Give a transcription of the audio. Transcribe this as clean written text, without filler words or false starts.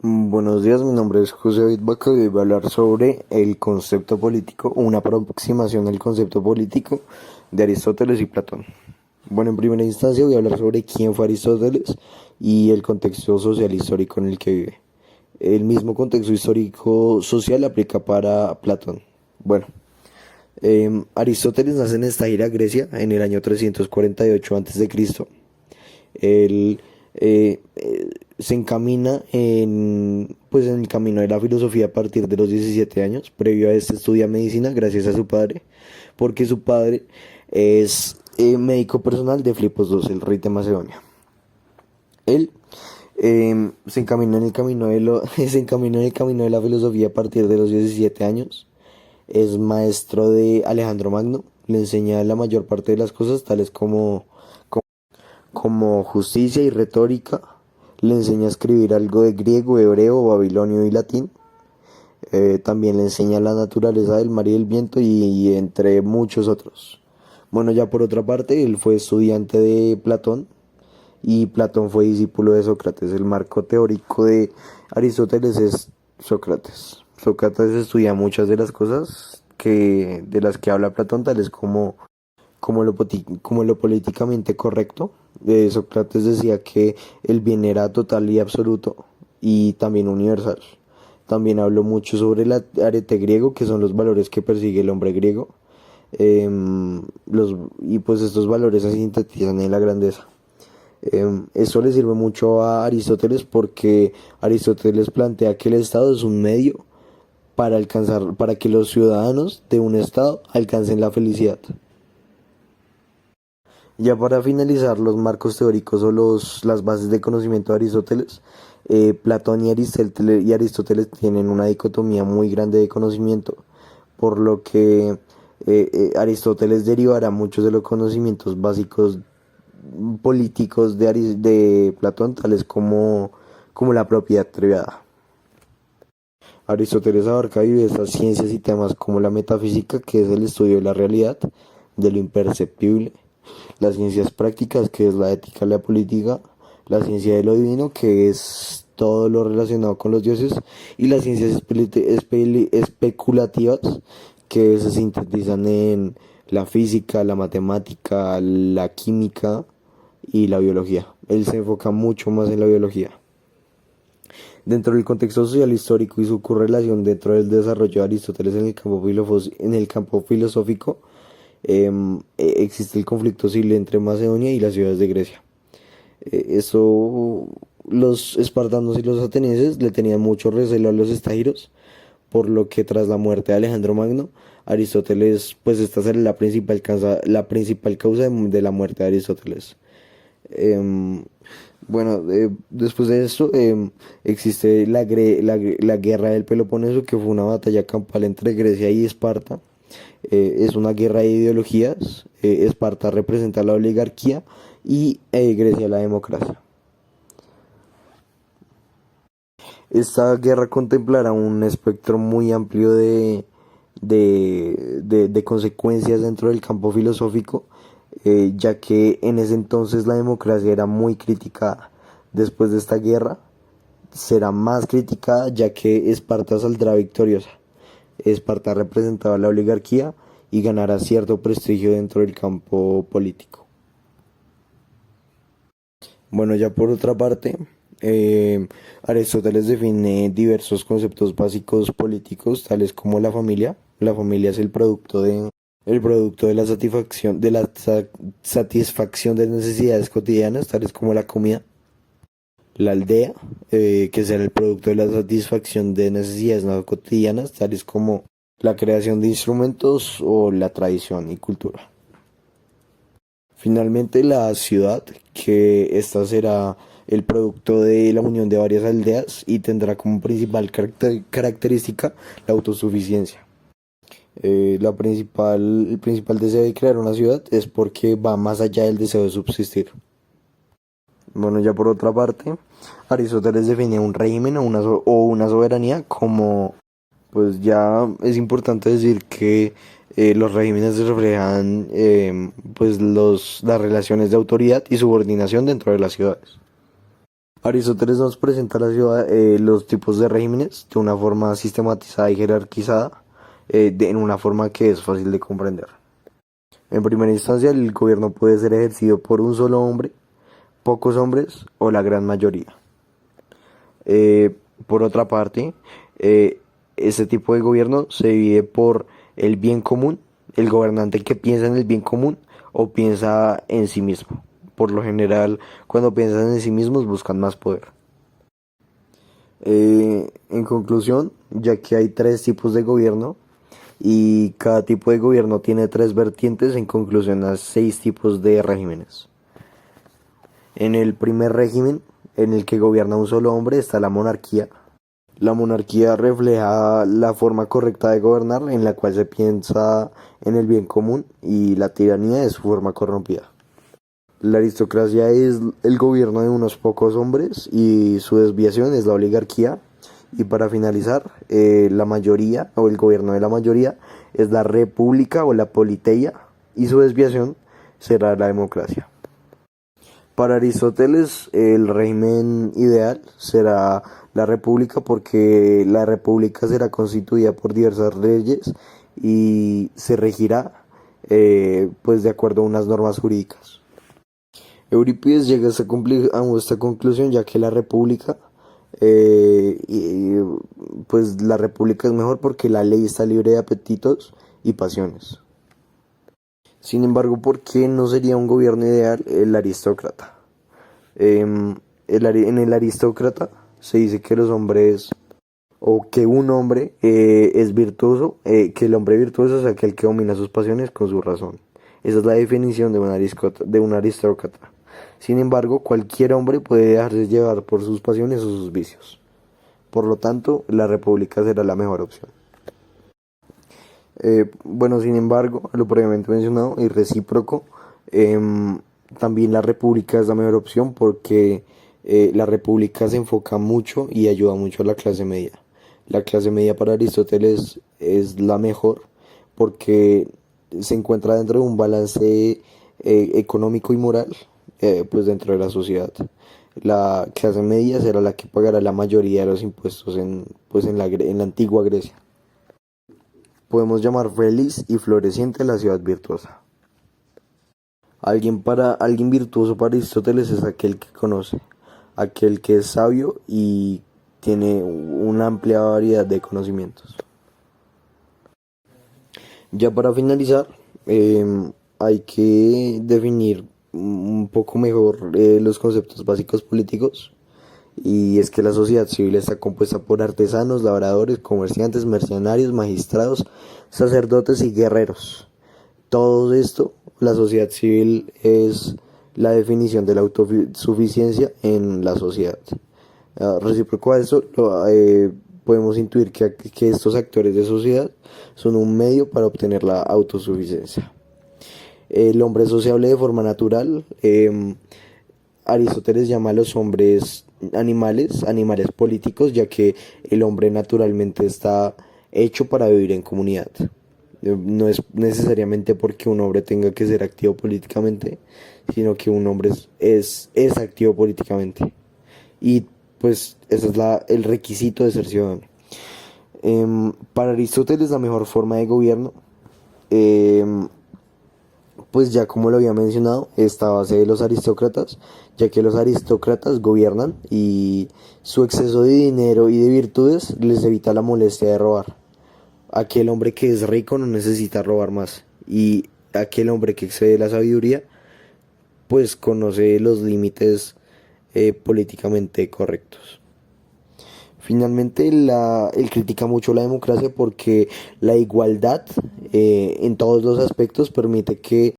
Buenos días, mi nombre es José David Vaca y voy a hablar sobre el concepto político, una aproximación del concepto político de Aristóteles y Platón. Bueno, en primera instancia voy a hablar sobre quién fue Aristóteles y el contexto social histórico en el que vive. El mismo contexto histórico social aplica para Platón. Bueno, Aristóteles nace en Estagira, Grecia, en el año 348 a.C. Él se encamina pues en el camino de la filosofía a partir de los 17 años. Previo a este estudia medicina gracias a su padre, porque su padre es médico personal de Filipos II, el rey de Macedonia. Él se encaminó en el camino se encaminó en el camino de la filosofía a partir de los 17 años. Es maestro de Alejandro Magno, le enseña la mayor parte de las cosas, tales como justicia y retórica. Le enseña a escribir algo de griego, hebreo, babilonio y latín. También le enseña la naturaleza del mar y del viento y entre muchos otros. Bueno, ya por otra parte, él fue estudiante de Platón y Platón fue discípulo de Sócrates. El marco teórico de Aristóteles es Sócrates. Sócrates estudia muchas de las cosas de las que habla Platón, tales como lo políticamente correcto. Sócrates decía que el bien era total y absoluto y también universal. También habló mucho sobre el arete griego, que son los valores que persigue el hombre griego. Y pues estos valores se sintetizan en la grandeza. Eso le sirve mucho a Aristóteles porque Aristóteles plantea que el Estado es un medio para que los ciudadanos de un Estado alcancen la felicidad. Ya para finalizar los marcos teóricos o las bases de conocimiento de Aristóteles, Platón y Aristóteles tienen una dicotomía muy grande de conocimiento, por lo que Aristóteles derivará muchos de los conocimientos básicos políticos de Platón, tales como la propiedad privada. Aristóteles abarca diversas ciencias y temas como la metafísica, que es el estudio de la realidad, de lo imperceptible, las ciencias prácticas, que es la ética y la política, la ciencia de lo divino, que es todo lo relacionado con los dioses, y las ciencias especulativas, que se sintetizan en la física, la matemática, la química y la biología. Él se enfoca mucho más en la biología. Dentro del contexto social histórico y su correlación dentro del desarrollo de Aristóteles en el campo filosófico, existe el conflicto civil entre Macedonia y las ciudades de Grecia. Eso, los espartanos y los atenienses le tenían mucho recelo a los estagiros, por lo que tras la muerte de Alejandro Magno, Aristóteles, pues esta será la principal causa de la muerte de Aristóteles. Em, bueno, después de esto existe la guerra del Peloponeso, que fue una batalla campal entre Grecia y Esparta. Es una guerra de ideologías. Esparta representa la oligarquía y Grecia la democracia. Esta guerra contemplará un espectro muy amplio de consecuencias dentro del campo filosófico, ya que en ese entonces la democracia era muy criticada. Después de esta guerra será más criticada, ya que Esparta saldrá victoriosa. Esparta representaba la oligarquía y ganará cierto prestigio dentro del campo político. Bueno, ya por otra parte, Aristóteles define diversos conceptos básicos políticos, tales como la familia. La familia es el producto de la satisfacción de necesidades cotidianas, tales como la comida. La aldea, que será el producto de la satisfacción de necesidades no cotidianas, tales como la creación de instrumentos o la tradición y cultura. Finalmente, la ciudad, que esta será el producto de la unión de varias aldeas y tendrá como principal característica la autosuficiencia. El principal deseo de crear una ciudad es porque va más allá del deseo de subsistir. Bueno, ya por otra parte, Aristóteles define un régimen o una soberanía como, pues ya es importante decir que los regímenes reflejan pues las relaciones de autoridad y subordinación dentro de las ciudades. Aristóteles nos presenta los tipos de regímenes de una forma sistematizada y jerarquizada, en una forma que es fácil de comprender. En primera instancia, el gobierno puede ser ejercido por un solo hombre, pocos hombres o la gran mayoría. Por otra parte, este tipo de gobierno se divide por el bien común, el gobernante que piensa en el bien común o piensa en sí mismo. Por lo general, cuando piensan en sí mismos buscan más poder. En conclusión, ya que hay tres tipos de gobierno y cada tipo de gobierno tiene tres vertientes, en conclusión a 6 tipos de regímenes. En el primer régimen, en el que gobierna un solo hombre, está la monarquía. La monarquía refleja la forma correcta de gobernar, en la cual se piensa en el bien común, y la tiranía es su forma corrompida. La aristocracia es el gobierno de unos pocos hombres y su desviación es la oligarquía. Y para finalizar, la mayoría o el gobierno de la mayoría es la república o la politeia y su desviación será la democracia. Para Aristóteles, el régimen ideal será la república, porque la república será constituida por diversas leyes y se regirá pues de acuerdo a unas normas jurídicas. Eurípides llega a esta conclusión, ya que la república pues la república es mejor porque la ley está libre de apetitos y pasiones. Sin embargo, ¿por qué no sería un gobierno ideal el aristócrata? En el aristócrata se dice que los hombres, o que un hombre es virtuoso, que el hombre virtuoso es aquel que domina sus pasiones con su razón. Esa es la definición de un aristócrata. Sin embargo, cualquier hombre puede dejarse llevar por sus pasiones o sus vicios. Por lo tanto, la república será la mejor opción. Bueno, sin embargo, lo previamente mencionado y recíproco, también la república es la mejor opción, porque la república se enfoca mucho y ayuda mucho a la clase media. La clase media para Aristóteles es la mejor porque se encuentra dentro de un balance económico y moral, pues dentro de la sociedad. La clase media será la que pagará la mayoría de los impuestos en la antigua Grecia. Podemos llamar feliz y floreciente la ciudad virtuosa. Alguien virtuoso para Aristóteles es aquel que conoce, aquel que es sabio y tiene una amplia variedad de conocimientos. Ya para finalizar, hay que definir un poco mejor los conceptos básicos políticos. Y es que la sociedad civil está compuesta por artesanos, labradores, comerciantes, mercenarios, magistrados, sacerdotes y guerreros. Todo esto, la sociedad civil es la definición de la autosuficiencia en la sociedad. Recíproco a eso, podemos intuir que estos actores de sociedad son un medio para obtener la autosuficiencia. El hombre es sociable de forma natural. Aristóteles llama a los hombres animales políticos, ya que el hombre naturalmente está hecho para vivir en comunidad. No es necesariamente porque un hombre tenga que ser activo políticamente, sino que un hombre es activo políticamente. Y pues ese es el requisito de ser ciudadano. Para Aristóteles la mejor forma de gobierno, pues ya como lo había mencionado, está a base de los aristócratas, ya que los aristócratas gobiernan y su exceso de dinero y de virtudes les evita la molestia de robar. Aquel hombre que es rico no necesita robar más, y aquel hombre que excede la sabiduría pues conoce los límites políticamente correctos. Finalmente, él critica mucho la democracia porque la igualdad en todos los aspectos permite que